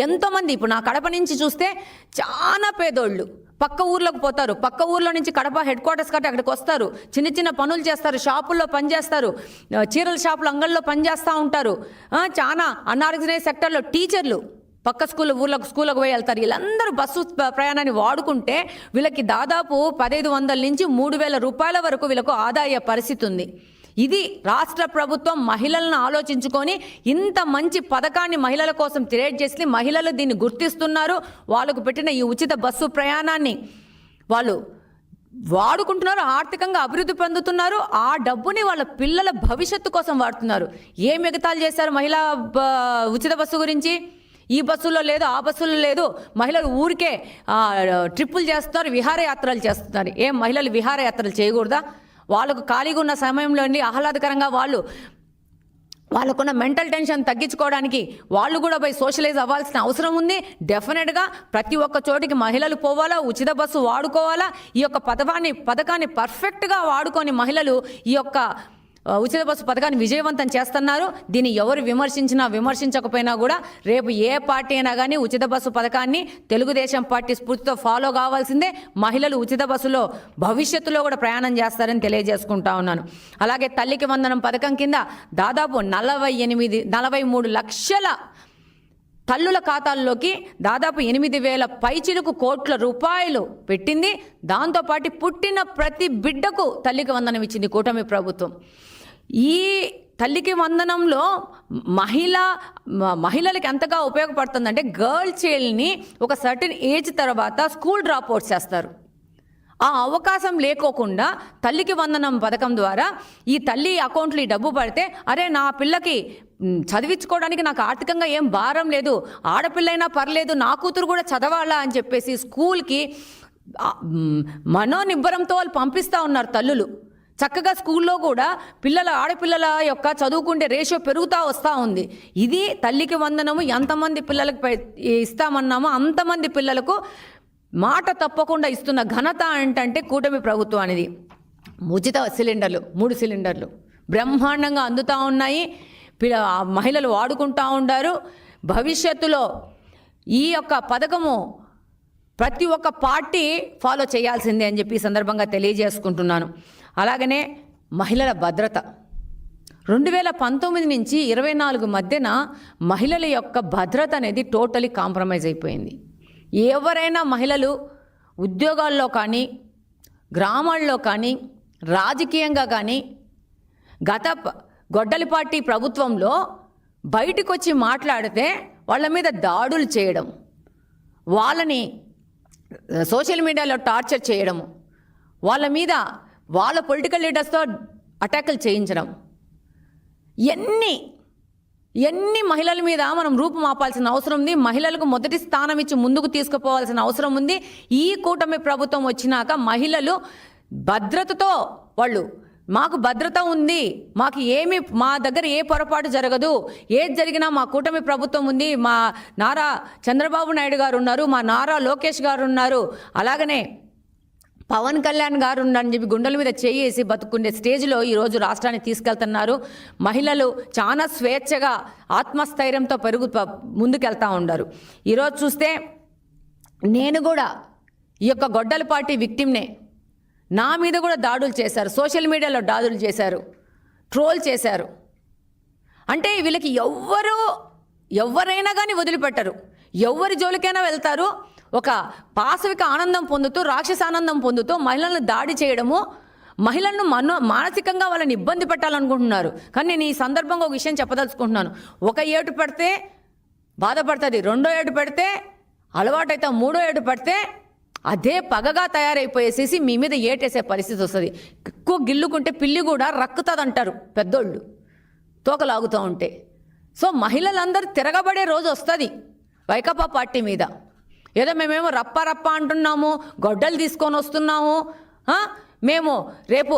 ఎంతోమంది ఇప్పుడు నా కడప నుంచి చూస్తే చాలా పేదోళ్ళు పక్క ఊర్లోకి పోతారు, పక్క ఊర్లో నుంచి కడప హెడ్ క్వార్టర్స్ కట్టి అక్కడికి వస్తారు, చిన్న చిన్న పనులు చేస్తారు, షాపుల్లో పనిచేస్తారు, చీరల షాపులు అంగళ్ళలో పనిచేస్తూ ఉంటారు. చాలా అన్ఆర్గనైజ్ సెక్టర్లో టీచర్లు పక్క స్కూళ్ళకు పోయి వెళ్తారు. వీళ్ళందరూ బస్సు ప్రయాణాన్ని వాడుకుంటే వీళ్ళకి దాదాపు 1500 నుంచి 3000 రూపాయల వరకు వీళ్ళకు ఆదాయ పరిస్థితి ఉంది. ఇది రాష్ట్ర ప్రభుత్వం మహిళలను ఆలోచించుకొని ఇంత మంచి పథకాన్ని మహిళల కోసం క్రియేట్ చేసి మహిళలు దీన్ని గుర్తిస్తున్నారు. వాళ్ళకు పెట్టిన ఈ ఉచిత బస్సు ప్రయాణాన్ని వాళ్ళు వాడుకుంటున్నారు, ఆర్థికంగా అభివృద్ధి పొందుతున్నారు. ఆ డబ్బుని వాళ్ళ పిల్లల భవిష్యత్తు కోసం వాడుతున్నారు. ఏ మిగతాలు చేశారు మహిళా ఉచిత బస్సు గురించి? ఈ బస్సులో లేదు, ఆ బస్సులో లేదు. మహిళలు ఊరికే ట్రిప్పులు చేస్తున్నారు, విహారయాత్రలు చేస్తున్నారు. ఏం మహిళలు విహారయాత్రలు చేయకూడదా? వాళ్ళకు ఖాళీగా ఉన్న సమయంలో ఆహ్లాదకరంగా వాళ్ళకున్న మెంటల్ టెన్షన్ తగ్గించుకోవడానికి వాళ్ళు కూడా పోయి సోషలైజ్ అవ్వాల్సిన అవసరం ఉంది. డెఫినెట్గా ప్రతి ఒక్క చోటికి మహిళలు పోవాలా, ఉచిత బస్సు వాడుకోవాలా. ఈ యొక్క పథకాన్ని పర్ఫెక్ట్గా వాడుకొని మహిళలు ఈ యొక్క ఉచిత బస్సు పథకాన్ని విజయవంతం చేస్తున్నారు. దీన్ని ఎవరు విమర్శించకపోయినా కూడా రేపు ఏ పార్టీ అయినా కానీ ఉచిత బస్సు పథకాన్ని తెలుగుదేశం పార్టీ స్ఫూర్తితో ఫాలో కావాల్సిందే. మహిళలు ఉచిత బస్సులో భవిష్యత్తులో కూడా ప్రయాణం చేస్తారని తెలియజేసుకుంటా ఉన్నాను. అలాగే తల్లికి వందనం పథకం కింద దాదాపు 43 లక్షల తల్లుల ఖాతాల్లోకి దాదాపు 8,000 పైచిలకు కోట్ల రూపాయలు పెట్టింది. దాంతోపాటు పుట్టిన ప్రతి బిడ్డకు తల్లికి వందనం ఇచ్చింది కూటమి ప్రభుత్వం. ఈ తల్లికి వందనంలో మహిళలకి ఎంతగా ఉపయోగపడుతుందంటే గర్ల్ చైల్డ్ని ఒక సర్టెన్ ఏజ్ తర్వాత స్కూల్ డ్రాప్ అవుట్ చేస్తారు. ఆ అవకాశం లేకోకుండా తల్లికి వందనం పథకం ద్వారా ఈ తల్లి అకౌంట్లో ఈ డబ్బు పడితే అరే నా పిల్లకి చదివించుకోవడానికి నాకు ఆర్థికంగా ఏం భారం లేదు, ఆడపిల్లైనా పర్లేదు, నా కూతురు కూడా చదవాలా అని చెప్పేసి స్కూల్కి మనోనిబ్బరంతో వాళ్ళు పంపిస్తూ ఉన్నారు తల్లులు. చక్కగా స్కూల్లో కూడా ఆడపిల్లల యొక్క చదువుకుంటే రేషియో పెరుగుతూ వస్తూ ఉంది. ఇది తల్లికి వందనము ఎంతమంది పిల్లలకు ఇస్తామన్నామో అంతమంది పిల్లలకు మాట తప్పకుండా ఇస్తున్న ఘనత ఏంటంటే కూటమి ప్రభుత్వం అనేది. ఉచిత సిలిండర్లు 3 సిలిండర్లు బ్రహ్మాండంగా అందుతూ ఉన్నాయి, మహిళలు వాడుకుంటూ ఉంటారు. భవిష్యత్తులో ఈ యొక్క పథకము ప్రతి ఒక్క పార్టీ ఫాలో చేయాల్సిందే అని చెప్పి ఈ సందర్భంగా తెలియజేసుకుంటున్నాను. అలాగనే మహిళల భద్రత 2019 నుంచి 24 మధ్యన మహిళల యొక్క భద్రత అనేది టోటలీ కాంప్రమైజ్ అయిపోయింది. ఎవరైనా మహిళలు ఉద్యోగాల్లో కానీ గ్రామాల్లో కానీ రాజకీయంగా కానీ గొడ్డలిపాటి ప్రభుత్వంలో బయటకు వచ్చి మాట్లాడితే వాళ్ళ మీద దాడులు చేయడం, వాళ్ళని సోషల్ మీడియాలో టార్చర్ చేయడము, వాళ్ళ పొలిటికల్ లీడర్స్తో అటాకులు చేయించడం, ఎన్ని మహిళల మీద మనం రూపుమాపాల్సిన అవసరం ఉంది. మహిళలకు మొదటి స్థానం ఇచ్చి ముందుకు తీసుకుపోవాల్సిన అవసరం ఉంది. ఈ కూటమి ప్రభుత్వం వచ్చినాక మహిళలు భద్రతతో మాకు భద్రత ఉంది, మా దగ్గర ఏ పొరపాటు జరగదు, ఏది జరిగినా మా కూటమి ప్రభుత్వం ఉంది, మా నారా చంద్రబాబు నాయుడు గారు ఉన్నారు, మా నారా లోకేష్ గారు ఉన్నారు, అలాగనే పవన్ కళ్యాణ్ గారు ఉన్నారని చెప్పి గుండెల మీద చేసి బతుకునే స్టేజ్లో ఈరోజు రాష్ట్రాన్ని తీసుకెళ్తున్నారు. మహిళలు చాలా స్వేచ్ఛగా ఆత్మస్థైర్యంతో ముందుకెళ్తూ ఉన్నారు. ఈరోజు చూస్తే నేను కూడా ఈ యొక్క గొడ్డలిపాటి విక్టిమ్నే. నా మీద కూడా దాడులు చేశారు, సోషల్ మీడియాలో దాడులు చేశారు, ట్రోల్ చేశారు. అంటే వీళ్ళకి ఎవరైనా కానీ వదిలిపెట్టరు, ఎవరి జోలికైనా వెళ్తారు. ఒక పాశవిక ఆనందం పొందుతూ రాక్షస ఆనందం పొందుతూ మహిళలను దాడి చేయడము, మహిళలను మానసికంగా వాళ్ళని ఇబ్బంది పెట్టాలనుకుంటున్నారు. కానీ నేను ఈ సందర్భంగా ఒక విషయం చెప్పదలుచుకుంటున్నాను. ఒక ఏటు పెడితే బాధపడుతుంది, 2వ ఏటు పెడితే అలవాటైతే 3వ ఏటు పెడితే అదే పగగా తయారైపోయేసేసి మీ మీద ఏటేసే పరిస్థితి వస్తుంది. ఎక్కువ గిల్లుకుంటే పిల్లి కూడా రక్కుతుంది అంటారు పెద్దోళ్ళు తోకలాగుతూ ఉంటే. సో మహిళలందరూ తిరగబడే రోజు వస్తుంది వైకాపా పార్టీ మీద. ఏదో మేమేమో రప్ప అంటున్నాము, గొడ్డలు తీసుకొని వస్తున్నాము, మేము రేపు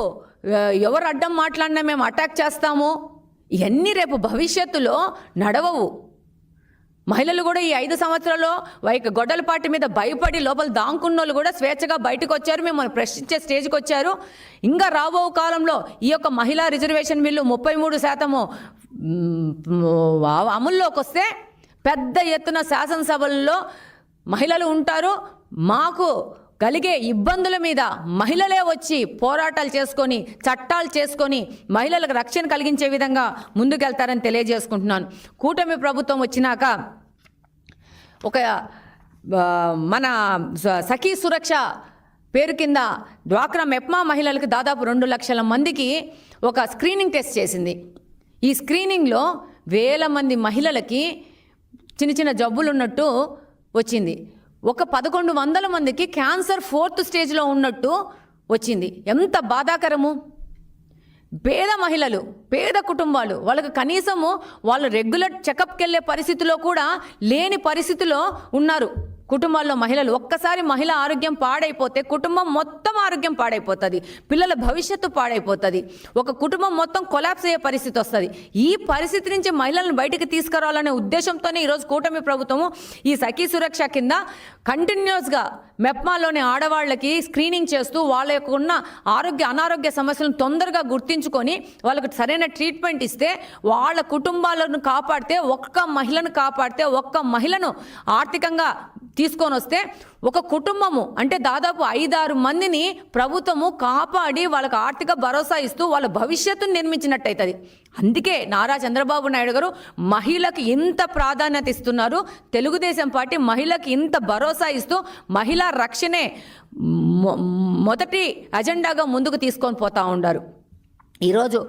ఎవరు అడ్డం మాట్లాడినా మేము అటాక్ చేస్తాము, ఇవన్నీ రేపు భవిష్యత్తులో నడవవు. మహిళలు కూడా ఈ 5 సంవత్సరాల్లో గొడ్డలిపాటి మీద భయపడి లోపల దాంకున్నోళ్ళు కూడా స్వేచ్ఛగా బయటకు వచ్చారు, మిమ్మల్ని ప్రశ్నించే స్టేజ్కి వచ్చారు. ఇంకా రాబో కాలంలో ఈ యొక్క మహిళా రిజర్వేషన్ బిల్లు 33% అమల్లోకి వస్తే పెద్ద ఎత్తున శాసనసభల్లో మహిళలు ఉంటారు. మాకు కలిగే ఇబ్బందుల మీద మహిళలే వచ్చి పోరాటాలు చేసుకొని, చట్టాలు చేసుకొని మహిళలకు రక్షణ కలిగించే విధంగా ముందుకెళ్తారని తెలియజేసుకుంటున్నాను. కూటమి ప్రభుత్వం వచ్చినాక ఒక మన సఖీ సురక్ష పేరు కింద డ్వాక్రా మెప్మా మహిళలకు దాదాపు 2 లక్షల మందికి ఒక స్క్రీనింగ్ టెస్ట్ చేసింది. ఈ స్క్రీనింగ్లో వేల మంది మహిళలకి చిన్న చిన్న జబ్బులు ఉన్నట్టు వచ్చింది. ఒక 1100 మందికి క్యాన్సర్ 4th స్టేజ్లో ఉన్నట్టు వచ్చింది. ఎంత బాధాకరము! పేద మహిళలు, పేద కుటుంబాలు, వాళ్ళకి కనీసము వాళ్ళు రెగ్యులర్ చెకప్కి వెళ్ళే పరిస్థితిలో కూడా లేని పరిస్థితిలో ఉన్నారు కుటుంబాల్లో మహిళలు. ఒక్కసారి మహిళ ఆరోగ్యం పాడైపోతే కుటుంబం మొత్తం ఆరోగ్యం పాడైపోతుంది, పిల్లల భవిష్యత్తు పాడైపోతుంది, ఒక కుటుంబం మొత్తం కొలాప్స్ అయ్యే పరిస్థితి వస్తుంది. ఈ పరిస్థితి నుంచి మహిళలను బయటికి తీసుకురావాలనే ఉద్దేశంతోనే ఈరోజు కూటమి ప్రభుత్వము ఈ సఖీ సురక్ష కింద కంటిన్యూస్గా మెప్మాలోని ఆడవాళ్ళకి స్క్రీనింగ్ చేస్తూ వాళ్ళ యొక్క ఉన్న అనారోగ్య సమస్యలను తొందరగా గుర్తించుకొని వాళ్ళకు సరైన ట్రీట్మెంట్ ఇస్తే వాళ్ళ కుటుంబాలను కాపాడితే, ఒక్క మహిళను కాపాడితే, ఒక్క మహిళను ఆర్థికంగా తీసుకొని వస్తే ఒక కుటుంబము అంటే దాదాపు 5-6 మందిని ప్రభుత్వము కాపాడి వాళ్ళకు ఆర్థిక భరోసా ఇస్తూ వాళ్ళ భవిష్యత్తును నిర్మించినట్టయితుంది. అందుకే నారా చంద్రబాబు నాయుడు గారు మహిళకు ఇంత ప్రాధాన్యత ఇస్తున్నారు. తెలుగుదేశం పార్టీ మహిళకి ఇంత భరోసా ఇస్తూ మహిళా రక్షణే మొదటి అజెండాగా ముందుకు తీసుకొని పోతూ ఉన్నారు. ఈరోజు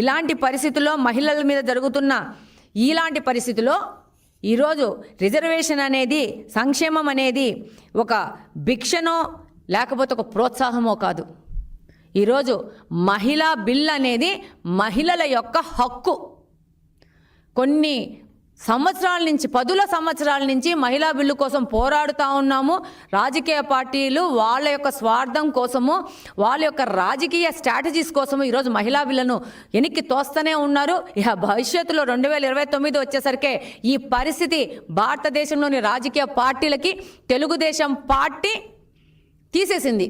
ఇలాంటి పరిస్థితుల్లో మహిళల మీద జరుగుతున్న ఇలాంటి పరిస్థితుల్లో ఈరోజు రిజర్వేషన్ అనేది, సంక్షేమం అనేది ఒక భిక్షనో లేకపోతే ఒక ప్రోత్సాహమో కాదు. ఈరోజు మహిళా బిల్ అనేది మహిళల యొక్క హక్కు. కొన్ని సంవత్సరాల నుంచి, 10 సంవత్సరాల నుంచి మహిళా బిల్లు కోసం పోరాడుతూ ఉన్నాము. రాజకీయ పార్టీలు వాళ్ళ యొక్క స్వార్థం కోసము, వాళ్ళ యొక్క రాజకీయ స్ట్రాటజీస్ కోసము ఈరోజు మహిళా బిల్లును వెనక్కి తోస్తూనే ఉన్నారు. ఇక భవిష్యత్తులో 2029 వచ్చేసరికి ఈ పరిస్థితి భారతదేశంలోని రాజకీయ పార్టీలకి తెలుగుదేశం పార్టీ తీసేసింది.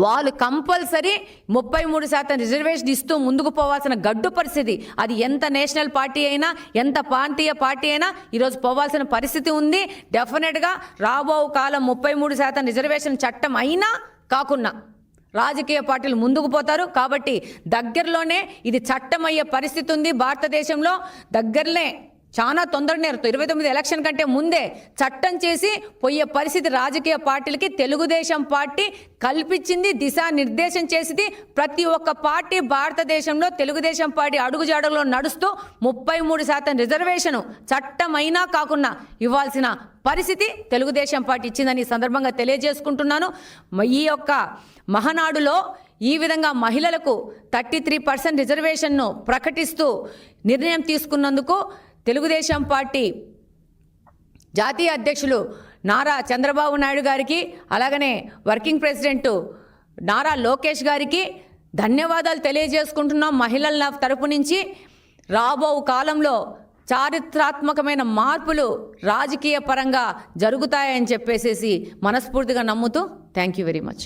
వాళ్ళు కంపల్సరీ 33% రిజర్వేషన్ ఇస్తూ ముందుకు పోవాల్సిన గడ్డు పరిస్థితి. అది ఎంత నేషనల్ పార్టీ అయినా, ఎంత ప్రాంతీయ పార్టీ అయినా ఈరోజు పోవాల్సిన పరిస్థితి ఉంది. డెఫినెట్గా రాబో కాలం 33% రిజర్వేషన్ చట్టం అయినా కాకున్నా రాజకీయ పార్టీలు ముందుకు పోతారు. కాబట్టి దగ్గరలోనే ఇది చట్టం అయ్యే పరిస్థితి ఉంది భారతదేశంలో. దగ్గరనే చాలా తొందరనే 29 ఎలక్షన్ కంటే ముందే చట్టం చేసి పోయే పరిస్థితి రాజకీయ పార్టీలకి తెలుగుదేశం పార్టీ కల్పించింది, దిశానిర్దేశం చేసింది. ప్రతి ఒక్క పార్టీ భారతదేశంలో తెలుగుదేశం పార్టీ అడుగుజాడలో నడుస్తూ 33% రిజర్వేషను చట్టం అయినా కాకుండా ఇవ్వాల్సిన పరిస్థితి తెలుగుదేశం పార్టీ ఇచ్చిందని సందర్భంగా తెలియజేసుకుంటున్నాను. ఈ యొక్క మహానాడులో ఈ విధంగా మహిళలకు 33% రిజర్వేషన్ను ప్రకటిస్తూ నిర్ణయం తీసుకున్నందుకు తెలుగుదేశం పార్టీ జాతీయ అధ్యక్షులు నారా చంద్రబాబు నాయుడు గారికి, అలాగనే వర్కింగ్ ప్రెసిడెంట్ నారా లోకేష్ గారికి ధన్యవాదాలు తెలియజేసుకుంటున్నాం. మహిళల తరపు నుంచి రాబో కాలంలో చారిత్రాత్మకమైన మార్పులు రాజకీయ పరంగా జరుగుతాయని చెప్పేసి మనస్ఫూర్తిగా నమ్ముతూ థ్యాంక్ యూ వెరీ మచ్.